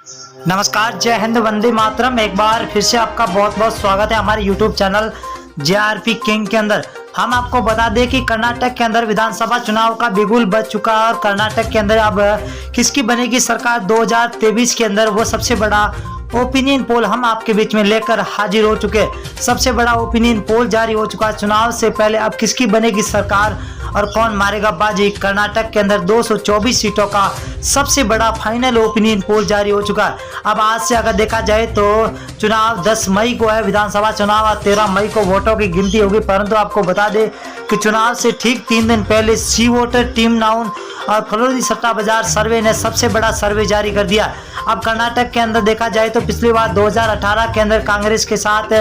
नमस्कार, जय हिंद, वंदे मातरम। एक बार फिर से आपका बहुत बहुत स्वागत है हमारे YouTube चैनल JRP किंग के अंदर। हम आपको बता दें कि कर्नाटक के अंदर विधानसभा चुनाव का बिगुल बज चुका है और कर्नाटक के अंदर अब किसकी बनेगी सरकार 2023 के अंदर, वो सबसे बड़ा ओपिनियन पोल हम आपके बीच में लेकर हाजिर हो चुके। सबसे बड़ा ओपिनियन पोल जारी हो चुका है। चुनाव से पहले अब किसकी बनेगी सरकार और कौन मारेगा बाजी। कर्नाटक के अंदर 224 सीटों का सबसे बड़ा फाइनल ओपिनियन पोल जारी हो चुका है। अब आज से अगर देखा जाए तो चुनाव 10 मई को है विधानसभा चुनाव और 13 मई को वोटों की गिनती होगी। परंतु आपको बता दें कि चुनाव से ठीक 3 दिन पहले सी वोटर, टीम नाउन और फलोदी सट्टा बाजार सर्वे ने सबसे बड़ा सर्वे जारी कर दिया। अब कर्नाटक के अंदर देखा जाए तो पिछली बार 2018 के अंदर कांग्रेस के साथ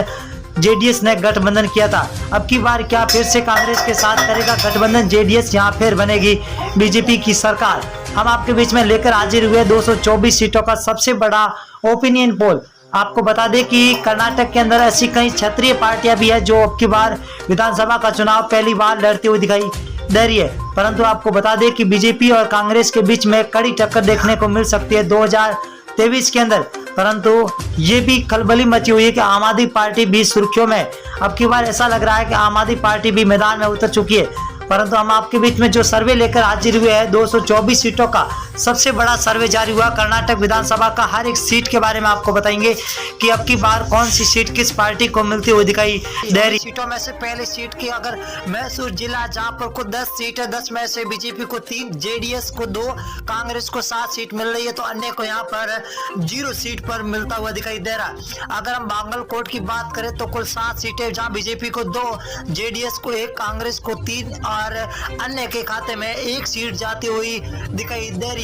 जेडीएस ने गठबंधन किया था। अब की बार क्या फिर से कांग्रेस के साथ करेगा गठबंधन जेडीएस, यहाँ फिर बनेगी बीजेपी की सरकार। हम आपके बीच में लेकर हाजिर हुए 224 सीटों का सबसे बड़ा ओपिनियन पोल। आपको बता दें कि कर्नाटक के अंदर ऐसी कई क्षेत्रीय पार्टियां भी है जो अब की बार विधानसभा का चुनाव पहली बार लड़ती हुई दिखाई दे रही है। परंतु आपको बता दें कि बीजेपी और कांग्रेस के बीच में कड़ी टक्कर देखने को मिल सकती है 2023 के अंदर। परंतु ये भी खलबली मची हुई है कि आम आदमी पार्टी भी सुर्खियों में। अब की बार ऐसा लग रहा है कि आम आदमी पार्टी भी मैदान में उतर चुकी है। परंतु हम आपके बीच में जो सर्वे लेकर हाजिर हुए हैं 224 सीटों का सबसे बड़ा सर्वे जारी हुआ कर्नाटक विधानसभा का। हर एक सीट के बारे में आपको बताएंगे कि अब की बार कौन सी सीट किस पार्टी को मिलती हुई दिखाई दे रही। सीटों में से पहले सीट की अगर मैसूर जिला, जहां पर को 10 सीट है, 10 में से बीजेपी को 3, जेडीएस को 2, कांग्रेस को 7 सीट मिल रही है, तो अन्य को यहाँ पर 0 सीट पर मिलता हुआ दिखाई दे रहा है। अगर हम बांगलकोट की बात करें तो कुल 7 सीटें, जहाँ बीजेपी को 2, जेडीएस को 1, कांग्रेस को 3 और अन्य के खाते में 1 सीट जाती हुई दिखाई दे रही है।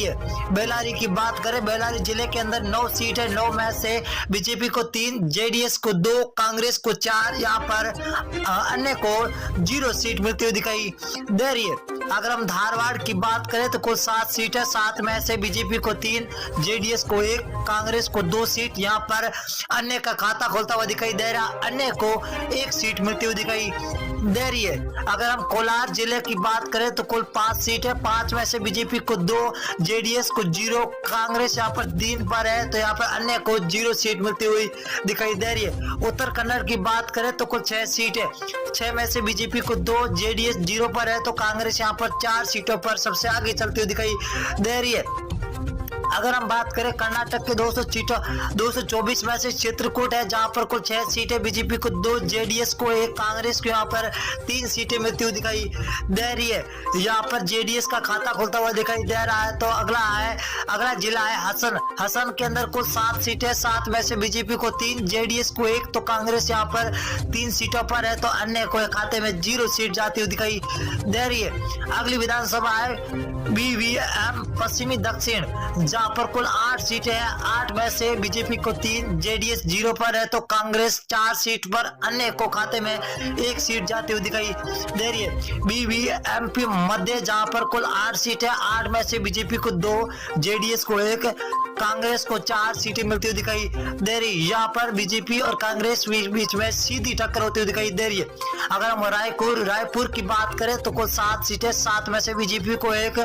बेल्लारी की बात करें, बेल्लारी जिले के अंदर 9 सीट है, 9 में से बीजेपी को 3, जेडीएस को 2, कांग्रेस को 4, यहाँ पर अन्य को 0 सीट मिलती हुई दिखाई दे रही है। अगर हम धारवाड़ की बात करें तो कुल 7 सीट है, 7 में से बीजेपी को 3, जेडीएस को 1, कांग्रेस को 2 सीट, यहाँ पर अन्य का खाता खोलता हुआ दिखाई दे रहा, अन्य को 1 सीट मिलती हुई दिखाई दे रही है। अगर हम कोलार जिले की बात करें तो कुल 5 सीट है, 5 में से बीजेपी को 2, जेडीएस को 0, कांग्रेस यहाँ पर 3 पर है, तो यहाँ पर अन्य को 0 सीट मिलती हुई दिखाई दे रही है। उत्तर कन्नड़ की बात करें तो कुल 6 सीट है, 6 में से बीजेपी को 2, जेडीएस 0 पर है, तो कांग्रेस यहाँ पर 4 सीटों पर सबसे आगे चलती हुई दिखाई दे रही है। अगर हम बात करें कर्नाटक के 224 में से चित्रकूट है, जहां पर कुल 6 सीटें, बीजेपी को 2, जेडीएस को 1, कांग्रेस को यहाँ पर 3 सीटें मिलती हुई दिखाई दे रही है। यहाँ पर जेडीएस का खाता खुलता हुआ दिखाई दे रहा है। तो अगला जिला है हसन। हसन के अंदर कुल 7 सीटें, 7 में से बीजेपी को 3, जेडीएस को 1, तो कांग्रेस यहाँ पर 3 सीटों पर है, तो अन्य को खाते में 0 सीट जाती हुई दिखाई दे रही है। अगली विधानसभा है BVM पश्चिमी दक्षिण, जहां पर कुल 8 सीटें हैं, 8 में से बीजेपी को 3, जेडीएस 0 पर है, तो कांग्रेस 4 सीट पर, अन्य को खाते में 1 सीट जाती हुई दिखाई दे रही है। BVMP मध्य, जहां पर कुल 8 सीटें, 8 में से बीजेपी को 2, जेडीएस को 1, कांग्रेस को 4 सीटें मिलती हुई दिखाई दे रही है। यहाँ पर बीजेपी और कांग्रेस बीच में सीधी टक्कर होती हुई दिखाई दे रही है। अगर हम रायपुर की बात करें तो कुल 7 सीटें, 7 में से बीजेपी को 1,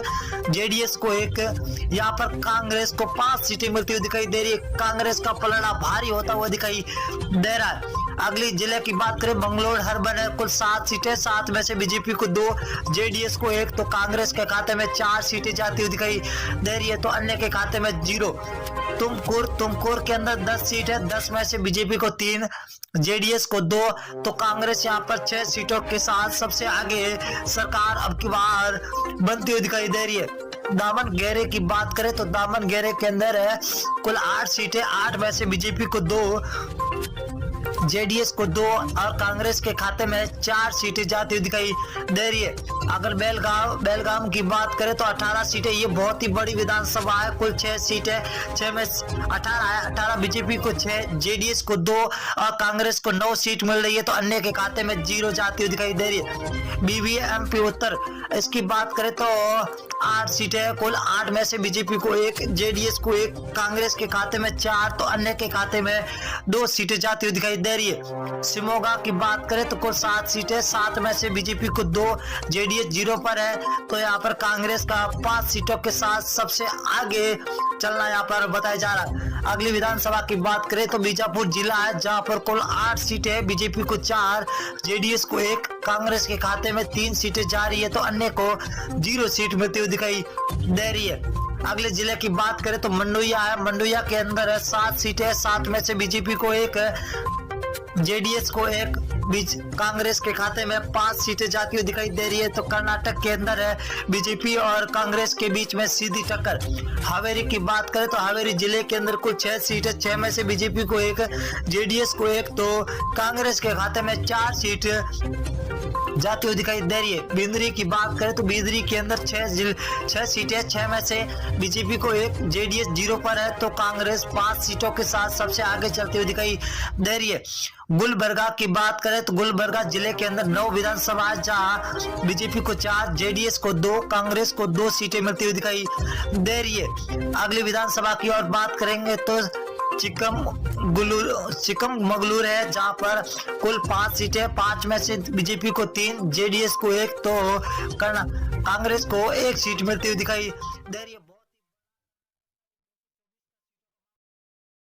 जेडीएस को 1, यहाँ पर कांग्रेस को 5 सीटें मिलती हुई दिखाई दे रही है। कांग्रेस का पलड़ा भारी होता हुआ दिखाई दे रहा है। अगली जिले की बात करें बंगलोर हर्बन है, कुल 7 सीटें, 7 में से बीजेपी को 2, जेडीएस को 1, तो कांग्रेस के खाते में 4 सीटें जाती हुई दिखाई दे रही है, तो अन्य के खाते में 0। तुमकुर के अंदर 10 सीट है, 10 में से बीजेपी को 3, जेडीएस को 2, तो कांग्रेस यहाँ पर 6 सीटों के साथ सबसे आगे सरकार अब की बार बनती हुई दिखाई दे रही है। दामनगेरे की बात करें तो दामनगेरे के अंदर है कुल 8 सीटें, 8 में से बीजेपी को 2, जेडीएस को 2 और कांग्रेस के खाते में 4 सीटें जाती हुई दिखाई दे रही है। अगर बेलगाम की बात करें तो 18 सीटें, ये बहुत ही बड़ी विधानसभा है, कुल 6 सीटें, 6 में 18 है, 18 बीजेपी को 6, जेडीएस को 2 और कांग्रेस को 9 सीट मिल रही है, तो अन्य के खाते में 0 जाती हुई दिखाई दे रही है। BVMP उत्तर, इसकी बात करें तो 8 सीटें, कुल 8 में से बीजेपी को 1, जेडीएस को 1, कांग्रेस के खाते में 4, तो अन्य के खाते में 2 सीटें जाती हुई दिखाई दे रही है। शिमोगा की बात करें तो कुल 7 सीटें, 7 में से बीजेपी को 2, जेडीएस 0 पर है। तो यहाँ पर कांग्रेस का 5 सीटों के साथ सबसे आगे चलना यहाँ पर बताया जा रहा है। अगली विधानसभा की बात करें तो बीजापुर जिला है, जहां पर कुल 8 सीटें, बीजेपी को 4, जेडीएस को 1, कांग्रेस के खाते में 3 सीटें जा रही है, तो अन्य को 0 सीट मिलती हुई दिखाई दे रही है। अगले जिले की बात करें तो मंडुया है, मंडुया के अंदर है 7 सीटें, 7 में से बीजेपी को 1, जेडीएस को 1, बीच कांग्रेस के खाते में 5 सीटें जाती हुई दिखाई दे रही है। तो कर्नाटक के अंदर है बीजेपी और कांग्रेस के बीच में सीधी टक्कर। हावेरी की बात करें तो हावेरी जिले के अंदर कुल 6 सीटें, 6 में से बीजेपी को 1, जेडीएस को 1, तो कांग्रेस के खाते में 4 सीट जाती हुई दिखाई दे रही है। बिंदरी की बात करें तो बिंदरी के अंदर 6 सीटें, 6 में से बीजेपी को 1, जेडीएस 0 पर है, तो कांग्रेस 5 सीटों के साथ सबसे आगे चलती हुई दिखाई दे रही है। गुलबर्गा की बात करें तो गुलबर्गा जिले के अंदर 9 विधानसभा, जहां बीजेपी को 4, जेडीएस को 2, कांग्रेस को 2 सीटें मिलती हुई दिखाई दे रही है। अगली विधानसभा की और बात करेंगे तो चिकमगलूर है, जहां पर कुल 5 सीटें, 5 में से बीजेपी को 3, जेडीएस को 1, तो कांग्रेस को 1 सीट मिलती हुई दिखाई दे रही है।